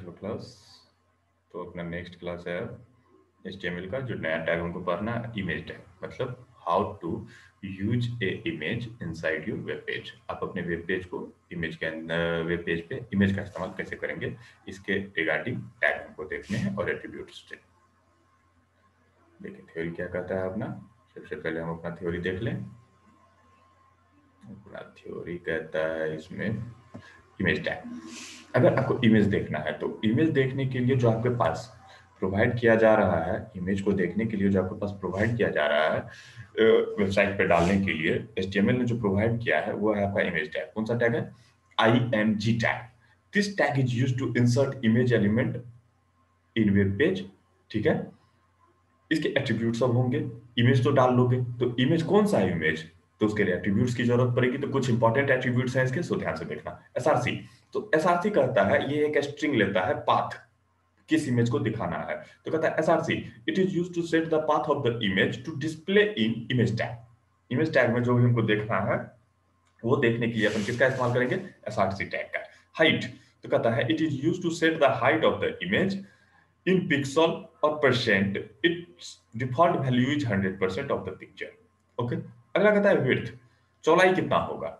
Hello class. तो अपना next class है HTML का जो नया टैग हमको पढ़ना है, इमेज टैग। मतलब how to use a image inside your web page. आप अपने वेब पेज को इमेज के अंदर, वेब पेज पे इमेज का इस्तेमाल कैसे करेंगे, इसके रिगार्डिंग टैग हमको देखने हैं और एट्रीब्यूट्स से। देखिए थ्योरी क्या कहता है अपना। सबसे पहले हम अपना थ्योरी देख लें। अपना थ्योरी कहता है इसमें इमेज टैग। अगर आपको इमेज देखना है तो इमेज देखने के लिए जो आपके पास प्रोवाइड किया जा रहा है, इमेज को देखने के लिए जो आपके पास प्रोवाइड किया जा रहा है वेबसाइट पे डालने के लिए, HTML ने जो प्रोवाइड किया है वो है आपका इमेज टैग। कौन सा टैग है? IMG टैग। This tag is used to insert image element in web page. ठीक है, इसके एट्रीब्यूट सब होंगे। इमेज तो डाल लोगे, तो इमेज कौन सा है इमेज, तो उसके लिए एट्रीब्यूट्स की जरूरत पड़ेगी। तो कुछ इंपॉर्टेंट एट्रीब्यूट्स हैं इसके, सो ध्यान से देखना। एसआरसी, तो एसआरसी कहता है ये एक स्ट्रिंग लेता है पाथ, किस इमेज को दिखाना है। तो कहता है SRC it is used to set the path of the image to display in image tag. Image tag में जो भी हमको देखना है वो देखने के लिए अपन किसका इस्तेमाल करेंगे? एसआरसी टैग का। हाइट, तो कहता है it is used to set the height of the image in pixel or percent. Its default value is 100% of the picture. Okay? अगला कहता है width, चौड़ाई कितना होगा।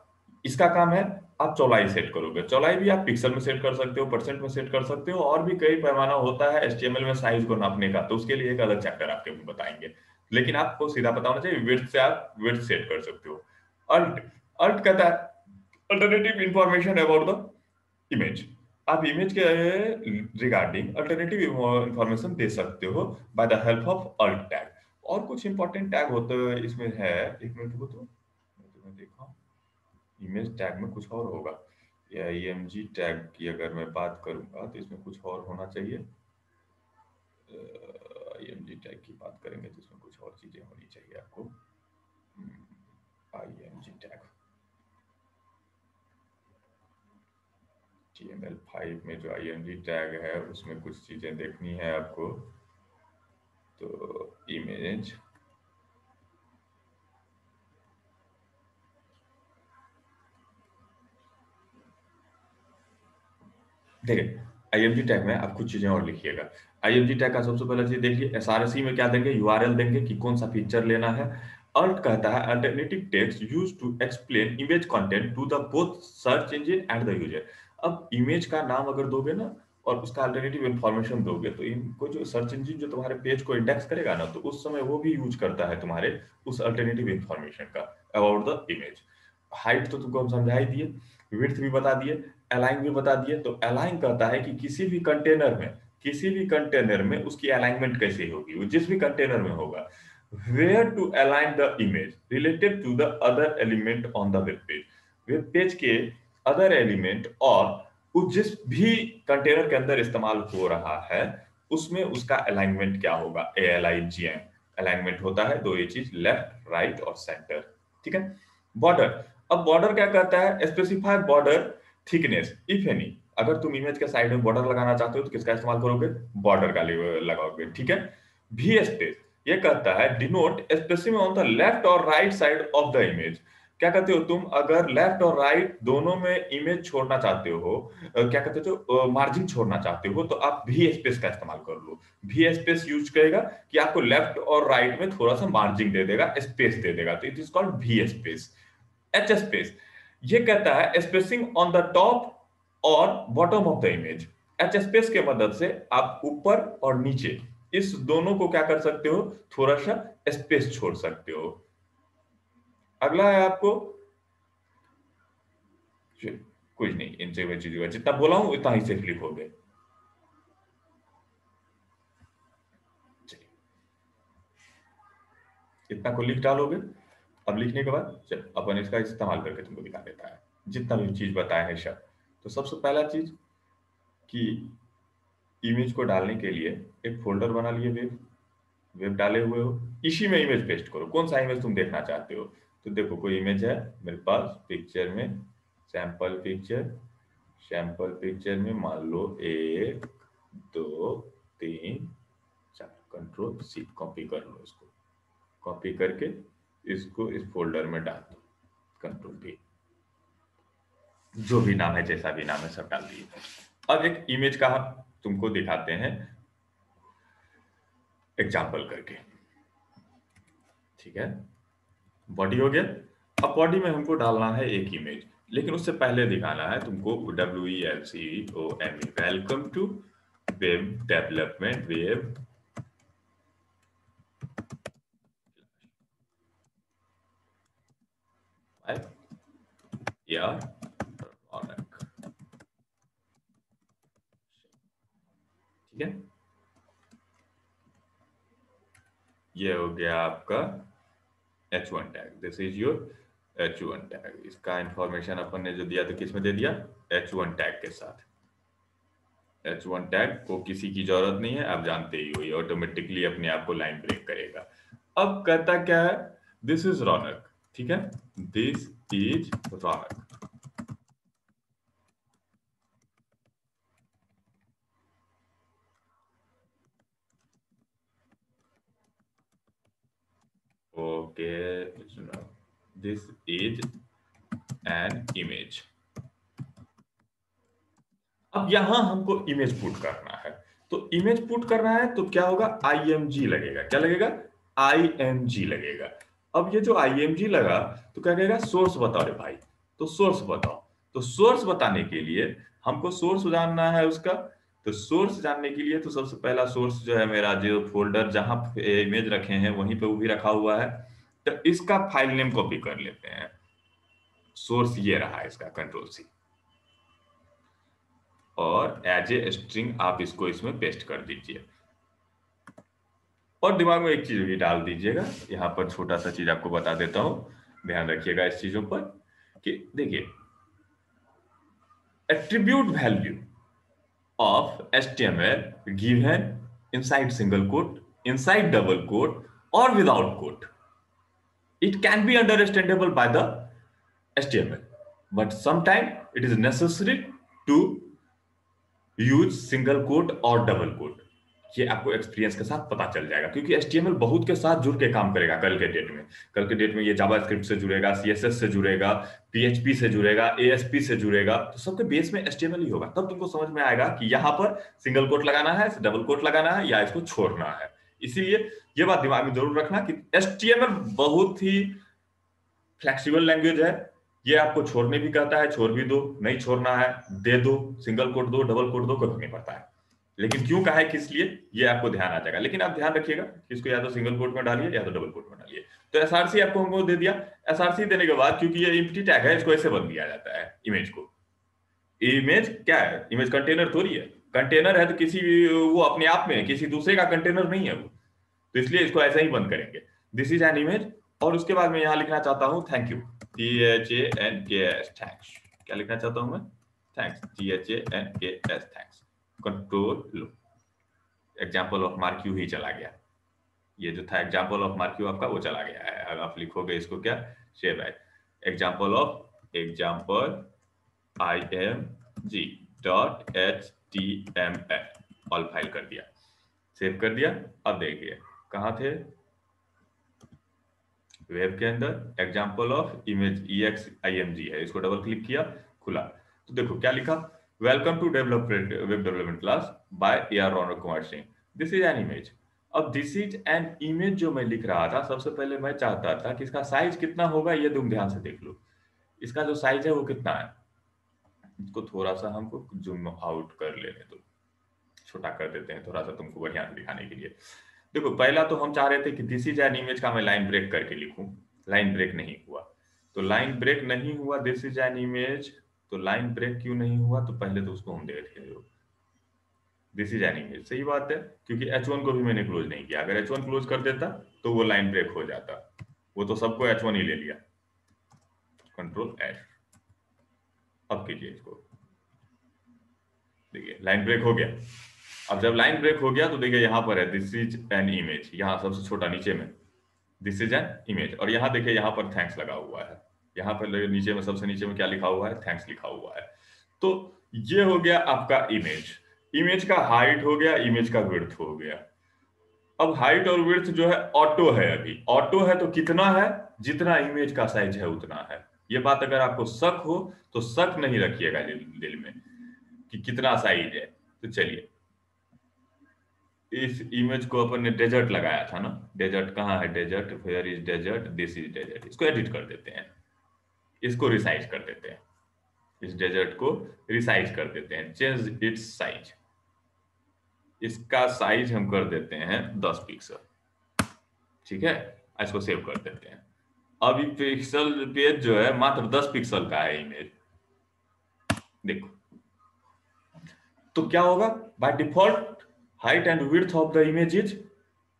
इसका काम है आप चौड़ाई सेट करोगे। चौड़ाई भी आप पिक्सल में सेट कर सकते हो, परसेंट में सेट कर सकते हो, और भी कई पैमाना होता है HTML में साइज को नापने का, तो उसके लिए एक अलग चैप्टर आपके बताएंगे। लेकिन आपको सीधा पता होना चाहिए विड्थ से आप विड्थ सेट कर सकते हो। अल्ट, अल्ट कहता है alternative information about the image. आप इमेज के रिगार्डिंग अल्टरनेटिव इंफॉर्मेशन दे सकते हो by the help of alt tag. और कुछ इंपॉर्टेंट टैग होते हैं इसमें है, एक मिनट रुको, तो मैं देखा इमेज टैग में कुछ और होगा। या IMG टैग की अगर मैं बात करूंगा तो इसमें कुछ और होना चाहिए। IMG टैग की बात करेंगे तो इसमें कुछ और चीजें होनी चाहिए आपको। IMG टैग HTML5 में जो IMG टैग है उसमें कुछ चीजें देखनी है आपको। तो इमेज, देखिए IMG टैग में आप कुछ चीजें और लिखिएगा। IMG टैग का सबसे पहला चीज देखिए, SRC में क्या देंगे, URL देंगे कि कौन सा फीचर लेना है। अल्ट कहता है alternative text used to explain image content to the both search engine and the user. अब इमेज का नाम अगर दोगे ना और उसका अल्टरनेटिव इंफॉर्मेशन दोगे तो इनको जो सर्च इंजन जो तुम्हारे पेज को इंडेक्स करेगा ना, तो उस समय वो भी यूज करता है तुम्हारे उस अल्टरनेटिव इंफॉर्मेशन का अबाउट द इमेज। हाइट तो तुमको हम समझा ही दिए, विड्थ भी बता दिए, अलाइन भी बता दिए। तो अलाइन कहता है कि किसी भी कंटेनर में उसकी अलाइनमेंट कैसे होगी, वो जिस भी कंटेनर में होगा। Where to align the image related to the other element on the web page के अदर एलिमेंट, और उस जिस भी कंटेनर के अंदर इस्तेमाल हो रहा है उसमें उसका अलाइनमेंट क्या होगा। ALIGN अलाइनमेंट होता है दो ये चीज, लेफ्ट राइट और सेंटर। ठीक है। बॉर्डर, अब बॉर्डर क्या कहता है, specify border thickness if any. अगर तुम इमेज के साइड में बॉर्डर लगाना चाहते हो तो किसका इस्तेमाल करोगे? बॉर्डर का लगाओगे। ठीक है। भी स्पेस, ये कहता है denote specific on the left और right side of the image. क्या कहते हो तुम, अगर लेफ्ट और राइट दोनों में इमेज छोड़ना चाहते हो, क्या कहते हो, मार्जिन छोड़ना चाहते हो, तो आप भी स्पेस का इस्तेमाल कर लो। भी स्पेस यूज करेगा कि आपको लेफ्ट और राइट में थोड़ा सा मार्जिन दे देगा, स्पेस दे देगा, तो इट इज कॉल्ड भी स्पेस। एच स्पेस, ये कहता है स्पेसिंग ऑन द टॉप और bottom of the image. H space के मदद से आप ऊपर और नीचे इस दोनों को क्या कर सकते हो, थोड़ा सा स्पेस छोड़ सकते हो। अगला है आपको, कुछ नहीं, इनसे चीजों जितना बोला हूं उतना ही सिर्फ लिखोगे। इतना को लिख डालोगे। अब लिखने के बाद चल अपन इसका इस्तेमाल करके तुमको दिखा देता है जितना भी चीज बताया है सब। तो सबसे पहला चीज कि इमेज को डालने के लिए एक फोल्डर बना लिए, वेब वेब डाले हुए हो, इसी में इमेज पेस्ट करो। कौन सा इमेज तुम देखना चाहते हो, तो देखो कोई इमेज है मेरे पास पिक्चर में, सैंपल पिक्चर, सैंपल पिक्चर में मान लो 1 2 3 4, कंट्रोल सी कॉपी कर लो। इसको कॉपी करके इसको इस फोल्डर में डाल दो, कंट्रोल V, जो भी नाम है जैसा भी नाम है सब डाल दिए। अब एक इमेज का तुमको दिखाते हैं एग्जाम्पल करके। ठीक है, बॉडी हो गया। अब बॉडी में हमको डालना है एक इमेज, लेकिन उससे पहले दिखाना है तुमको WELCOME, welcome to web development web या रौनक। ठीक है, ये हो गया आपका H1 tag. This is your H1 tag. इसका इंफॉर्मेशन अपन ने जो दिया तो किस में दे दिया, H1 टैग के साथ। H1 टैग को किसी की जरूरत नहीं है, आप जानते ही हो, ये ऑटोमेटिकली अपने आप को लाइन ब्रेक करेगा। अब कहता क्या है, दिस इज रौनक। ठीक है, this is Raunak. Okay, this is an image. अब यहां हमको इमेज पुट करना है, तो इमेज पुट करना है तो क्या होगा, IMG लगेगा। क्या लगेगा, IMG लगेगा। अब ये जो IMG लगा तो क्या कहेगा, सोर्स बताओ रे भाई। तो सोर्स बताओ। तो सोर्स बताने के लिए हमको सोर्स जानना है उसका। तो सोर्स जानने के लिए तो सबसे पहला सोर्स जो है मेरा, जो फोल्डर जहां इमेज रखे हैं वहीं पे वो भी रखा हुआ है। तो इसका फाइल नेम कॉपी कर लेते हैं। सोर्स ये रहा इसका, Ctrl+C, और एज ए स्ट्रिंग आप इसको इसमें पेस्ट कर दीजिए। और दिमाग में एक चीज भी डाल दीजिएगा, यहाँ पर छोटा सा चीज आपको बता देता हूं, ध्यान रखिएगा इस चीजों पर, कि देखिए, attribute value of HTML given inside single quote, inside double quote और without quote, it can be understandable by the HTML, but sometimes it is necessary to use single quote और डबल कोट। ये आपको experience के साथ पता चल जाएगा, क्योंकि HTML बहुत के साथ जुड़ के काम करेगा कल के डेट में। कल के डेट में ये जावास्क्रिप्ट से जुड़ेगा, CSS से जुड़ेगा, PHP से जुड़ेगा, ASP से जुड़ेगा, तो सबके बेस में HTML ही होगा। तब तुमको समझ में आएगा कि यहाँ पर सिंगल कोट लगाना है, डबल कोट लगाना है, या इसको छोड़ना है। इसीलिए ये बात दिमाग में जरूर रखना कि HTML बहुत ही फ्लेक्सिबल लैंग्वेज है। ये आपको छोड़ने भी कहता है, छोड़ भी दो, नहीं छोड़ना है दे दो, सिंगल कोट दो, डबल कोट दो, कुछ नहीं पड़ता है। लेकिन क्यों कहा है, किस लिए, ये आपको ध्यान आ जाएगा। लेकिन आप ध्यान रखिएगा कि इसको या तो सिंगल कोट में डालिए या तो डबल कोट में डालिए। तो SRC आपको हमको दे दिया। SRC देने के बाद, क्योंकि ये एम्प्टी टैग है, इसको ऐसे बन दिया जाता है इमेज को। इमेज क्या है, इमेज कंटेनर थोड़ी है। कंटेनर है तो किसी वो अपने आप में किसी दूसरे का कंटेनर नहीं है वो, तो इसलिए इसको ऐसे ही बंद करेंगे, दिस इज एन इमेज। और उसके बाद मैं यहां लिखना चाहता हूं थैंक यू, THANKS, थैंक्स। क्या लिखना चाहता हूं मैं, थैंक्स, THANKS, थैंक्स। कंट्रोल लो, एग्जाम्पल ऑफ मार्क यू ही चला गया। ये जो था एग्जाम्पल ऑफ मार्क यू आपका, वो चला गया है। अब आप लिखोगे इसको क्या, save as example IMG.HTML, all file कर दिया, सेव कर दिया। अब देखिए कहां थे, वेब के अंदर एग्जाम्पल ऑफ इमेज EXIMG है, इसको डबल क्लिक किया, खुला। तो देखो क्या लिखा, welcome to development web development class by AR Raunak Kumar Singh, this is an image. अब दिस इज एन इमेज जो मैं लिख रहा था, सबसे पहले मैं चाहता था कि इसका साइज कितना होगा, ये तुम ध्यान से देख लो। इसका जो साइज है वो कितना है, इसको थोड़ा सा हमको जूम आउट कर लेने दो, छोटा कर देते हैं थोड़ा सा तुमको बढ़िया से दिखाने के लिए। देखो पहला तो हम चाह रहे थे कि दिस इज एन इमेज का मैं लाइन ब्रेक करके लिखूं, लाइन ब्रेक नहीं हुआ। तो लाइन ब्रेक नहीं हुआ, दिस इज एन इमेज, तो लाइन ब्रेक क्यों नहीं हुआ, तो पहले तो उसको हम देख ले, दिस इज एन इमेज, सही बात है, क्योंकि H1 को भी मैंने क्लोज नहीं किया। अगर H1 क्लोज कर देता तो वो लाइन ब्रेक हो जाता, वो तो सबको H1 ही ले लिया। Ctrl+F, अब कीजिए इसको, देखिए लाइन ब्रेक हो गया। अब जब लाइन ब्रेक हो गया तो देखिए यहाँ पर है दिस इज एन इमेज, यहाँ सबसे छोटा नीचे में दिस इज एन इमेज, और यहाँ देखिए यहाँ पर थैंक्स लगा हुआ है। यहाँ पर नीचे में सबसे नीचे में क्या लिखा हुआ है, थैंक्स लिखा हुआ है। तो ये हो गया आपका इमेज। इमेज का हाइट हो गया, इमेज का विड्थ हो गया। अब हाइट और विड्थ जो है ऑटो है, अभी ऑटो है तो कितना है, जितना इमेज का साइज है उतना है। ये बात अगर आपको शक हो तो शक नहीं रखिएगा दिल में कि कितना साइज है। तो चलिए इस इमेज को अपन ने डेजर्ट लगाया था ना, डेजर्ट कहाँ है, desert, where is desert, this is desert, इसको एडिट कर देते हैं, इसको रिसाइज कर देते हैं, इस डेजर्ट को रिसाइज कर देते हैं, चेंज इट्स साइज, इसका साइज हम कर देते हैं 10 पिक्सल। ठीक है, इसको सेव कर देते हैं। अब ये पिक्सल पेज जो है मात्र 10 पिक्सल का है इमेज, देखो। तो क्या होगा, by default height and width of the image is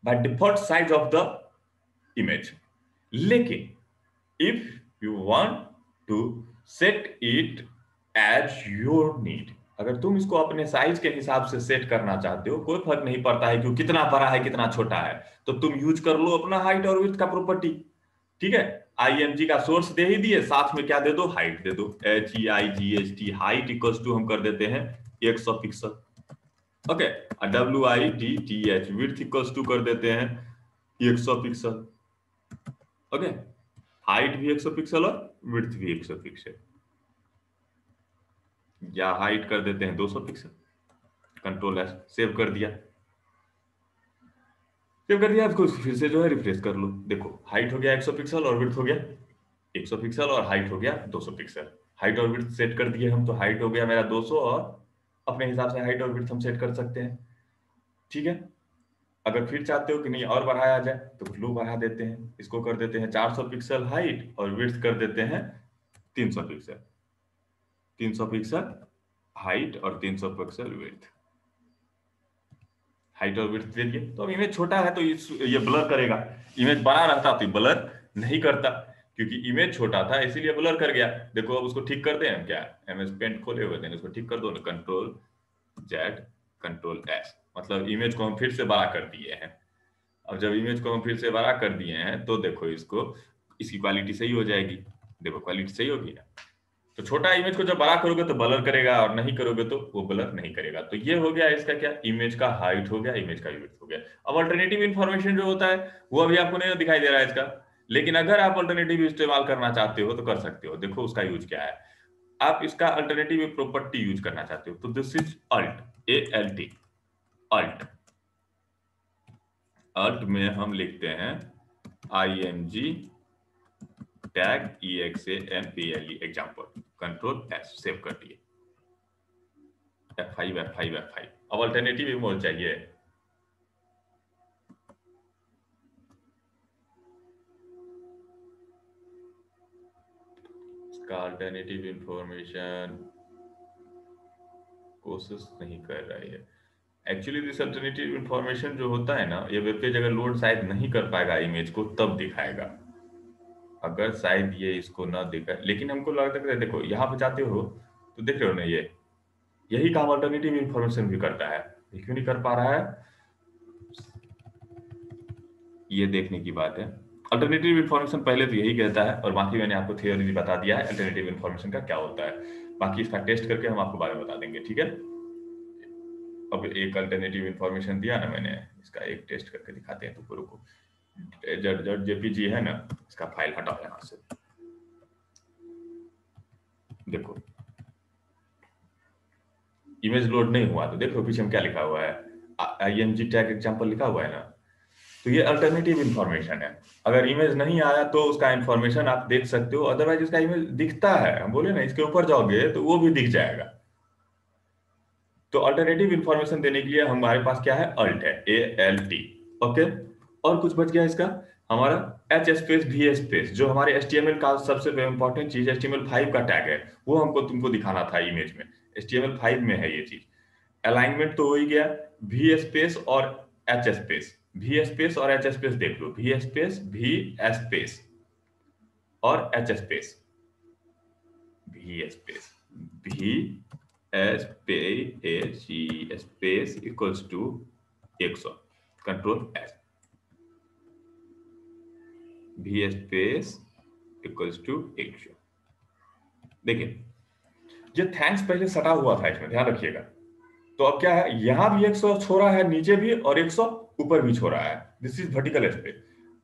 by default size of the image. लेकिन if you want to set it as your need, अगर तुम इसको अपने साइज के हिसाब से सेट करना चाहते हो, कोई फर्क नहीं पड़ता है कि कितना बड़ा है कितना छोटा है, तो तुम यूज कर लो अपना हाइट और विड्थ का प्रॉपर्टी। ठीक है, IMG का सोर्स दे ही दिए, साथ में क्या दे दो, हाइट दे दो, HEIGHT, हाइट इक्वल्स टू हम कर देते हैं 100 pixel. Okay, WIDTH width equals to कर देते हैं 100 पिक्सल। ओके, हाइट भी 100 पिक्सल और विड्थ भी 100 पिक्सल, या हाइट कर देते हैं 200 पिक्सल। कंट्रोल एस, सेव कर दिया, सेव कर दिया। इसको फिर से जो है रिफ्रेश कर लो, देखो हाइट हो गया 100 पिक्सल और विड्थ हो गया 100 पिक्सल और हाइट हो गया 200 पिक्सल। हाइट और विड्थ सेट कर दिए हम, तो हाइट हो गया मेरा 200 और अपने हिसाब से हाइट और विड्थ हम सेट कर सकते हैं। ठीक है, अगर फिर चाहते हो कि नहीं और बढ़ाया जाए तो कुछ लोग बढ़ा देते हैं, इसको कर देते हैं 400 पिक्सल हाइट और विड्थ कर देते हैं 300 पिक्सल, 300 पिक्सल हाइट और 300 पिक्सल विड्थ। हाइट और विड्थ दे दिए, तो अब इमेज छोटा है तो ये ब्लर करेगा, इमेज बड़ा रहता तो ब्लर नहीं करता, क्योंकि इमेज छोटा था इसीलिए ब्लर कर गया। देखो अब उसको ठीक करते हैं, क्या MS पेंट खोले हुए थे, इसको ठीक कर दो ना, कंट्रोल Z कंट्रोल S, मतलब इमेज को हम फिर से बड़ा कर दिए हैं। अब जब इमेज को हम फिर से बड़ा कर दिए हैं तो देखो इसको, इसकी क्वालिटी सही हो जाएगी, देखो क्वालिटी सही होगी ना। तो छोटा इमेज को जब बड़ा करोगे तो ब्लर करेगा और नहीं करोगे तो वो ब्लर नहीं करेगा। तो ये हो गया इसका क्या, इमेज का हाइट हो गया, इमेज का विड्थ हो गया। अब अल्टरनेटिव इन्फॉर्मेशन जो होता है वो अभी आपको नहीं दिखाई दे रहा है इसका, लेकिन अगर आप अल्टरनेटिव इस्तेमाल करना चाहते हो तो कर सकते हो। देखो उसका यूज क्या है, आप इसका अल्टरनेटिव प्रॉपर्टी यूज करना चाहते हो तो this is alt, ALT, alt. Alt में हम लिखते हैं IMG tag EXAMPLE example, control S, save कर दिए, F5 F5 F5। अब अल्टरनेटिव मोड चाहिए, इसका अल्टरनेटिव इंफॉर्मेशन कोशिश नहीं कर रही है। एक्चुअली दिस अल्टरनेटिव इंफॉर्मेशन जो होता है ना, ये वेब पेज अगर लोड शायद नहीं कर पाएगा इमेज को तब दिखाएगा, अगर शायद ये इसको ना दिखा। लेकिन हमको लगता है देखो यहाँ पे जाते हो तो देख रहे हो ना, ये यही काम अल्टरनेटिव इंफॉर्मेशन भी करता है, ये क्यों नहीं कर पा रहा है, ये देखने की बात है। अल्टरनेटिव इन्फॉर्मेशन पहले तो यही कहता है, और बाकी मैंने आपको थियोरी बता दिया है अल्टरनेटिव इन्फॉर्मेशन का क्या होता है। बाकी इसका टेस्ट करके हम आपको बाद में बता देंगे, ठीक है। अब एक अल्टरनेटिव इन्फॉर्मेशन दिया ना मैंने, इसका एक टेस्ट करके दिखाते हैं। तो रुको, JPG है ना, इसका फाइल हटाओ यहाँ से, देखो इमेज लोड नहीं हुआ। तो देखो पीछे में क्या लिखा हुआ है, IMG टैग एग्जाम्पल लिखा हुआ है ना, तो ये अल्टरनेटिव इन्फॉर्मेशन है। अगर इमेज नहीं आया तो उसका इन्फॉर्मेशन आप देख सकते हो, अदरवाइज इसका इमेज दिखता है, हम बोले ना इसके ऊपर जाओगे तो वो भी दिख जाएगा। तो अल्टरनेटिव इन्फॉर्मेशन देने के लिए हमारे पास क्या है, अल्ट है, ALT। ओके, और कुछ बच गया इसका, हमारा H स्पेस V स्पेस, जो हमारे HTML का सबसे इंपॉर्टेंट चीज HTML5 का टैग है, वो हमको तुमको दिखाना था इमेज में, HTML5 में है ये चीज। अलाइनमेंट तो हो ही गया, V स्पेस और H स्पेस, V स्पेस और H स्पेस देख लो, V स्पेस V स्पेस और H space, V space V space equals to 100, control S, V space equals to 100। देखिए ये थैंक्स पहले सटा हुआ था इसमें, ध्यान रखिएगा। तो अब क्या है, यहां भी 100 छोड़ा है नीचे भी, और 100 ऊपर भी छोड़ा है, दिस इज वर्टिकल स्पेस।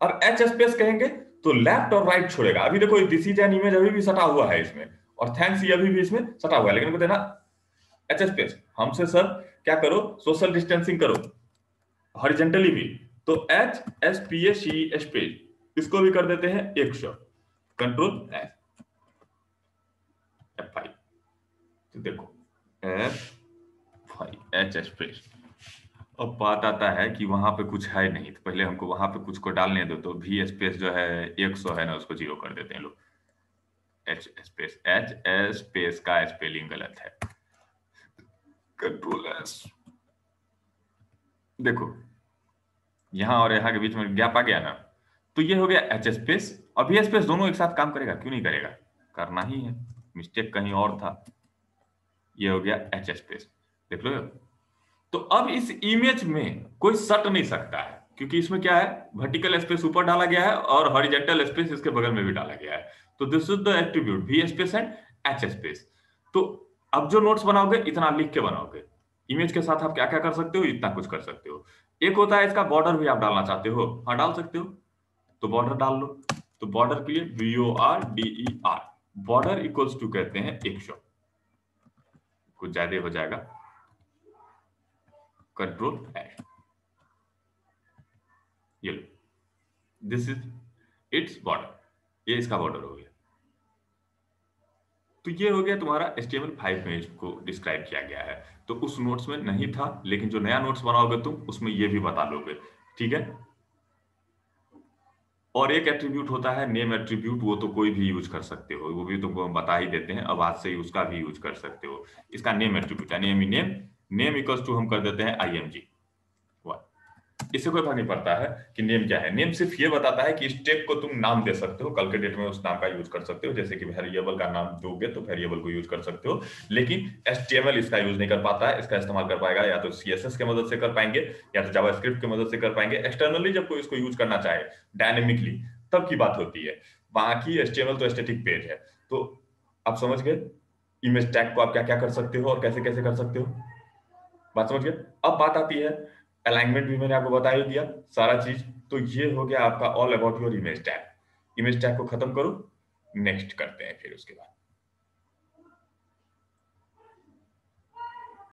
और H स्पेस कहेंगे तो लेफ्ट और राइट छोड़ेगा। अभी देखो दिस इज एन इमेज अभी भी सटा हुआ है इसमें, और थैंक्स ये अभी भी इसमें सटा हुआ है, लेकिन देना H स्पेस हमसे सर क्या करो, सोशल डिस्टेंसिंग करो, हॉरिजेंटली भी, तो HSPACE स्पेस इसको भी कर देते हैं 100, कंट्रोल F5। तो देखो F5 H स्पेस, अब बात आता है कि वहां पे कुछ है नहीं, तो पहले हमको वहां पे कुछ को डालने दो, तो V स्पेस जो है 100 है ना, उसको 0 कर देते हैं लोग। H स्पेस का स्पेलिंग गलत है, कंट्रोल S। देखो यहाँ और यहाँ के बीच में गैप आ गया ना, तो ये हो गया H स्पेस। अब ये स्पेस दोनों एक साथ काम करेगा, क्यों नहीं करेगा, करना ही है, मिस्टेक कहीं और था। ये हो गया H स्पेस, देख लो। तो अब इस इमेज में कोई सट नहीं सकता है, क्योंकि इसमें क्या है, वर्टिकल स्पेस ऊपर डाला गया है और हॉरिजेंटल स्पेस इसके बगल में भी डाला गया है। तो this is the attribute V space and H space. तो अब जो नोट्स बनाओगे इतना लिख के बनाओगे, इमेज के साथ आप क्या क्या कर सकते हो, इतना कुछ कर सकते हो। एक होता है इसका बॉर्डर भी आप डालना चाहते हो, हाँ डाल सकते हो, तो बॉर्डर डाल लो। तो बॉर्डर के लिए BORDER, बॉर्डर इक्वल्स टू कहते हैं 100, कुछ ज्यादा हो जाएगा, कंट्रोल F, ये लो, दिस इज इट्स बॉर्डर, ये इसका बॉर्डर हो गया। तो ये हो गया तुम्हारा HTML5 में इसको डिस्क्राइब किया गया है। तो उस नोट्स में नहीं था, लेकिन जो नया नोट्स बनाओगे तुम उसमें ये भी बता लोगे, ठीक है। और एक एट्रीब्यूट होता है नेम एट्रीब्यूट, वो तो कोई भी यूज कर सकते हो, वो भी तुमको बता ही देते हैं, अब आज से ही उसका भी यूज कर सकते हो। इसका नेम एट्रीब्यूट है नेम, नेम इक्वल्स टू हम कर देते हैं IMG। इससे कोई फर्क नहीं पड़ता है कि नेम क्या है, नेम सिर्फ ये बताता है कि स्टेप को तुम नाम दे सकते हो, कल के डेट में उस नाम का यूज कर सकते हो, जैसे कि वेरिएबल का नाम दोगे तो वेरिएबल को यूज कर सकते हो। लेकिन HTML इसका यूज नहीं कर पाता है, इसका इस्तेमाल कर पाएगा या तो CSS की मदद से कर पाएंगे, या तो जावास्क्रिप्ट की मदद से कर पाएंगे एक्सटर्नली, जब कोई इसको यूज करना चाहे डायनेमिकली, तब की बात होती है। बाकी HTML तो स्टैटिक पेज है। तो आप समझ गए इमेज टैग को आप क्या क्या कर सकते हो और कैसे कैसे कर सकते हो, बात समझ गए। अब बात आती है अलाइनमेंट, भी मैंने आपको बता ही दिया सारा चीज। तो ये हो गया आपका all about your image tag. Image tag को खत्म करो, नेक्स्ट करते हैं फिर उसके बाद।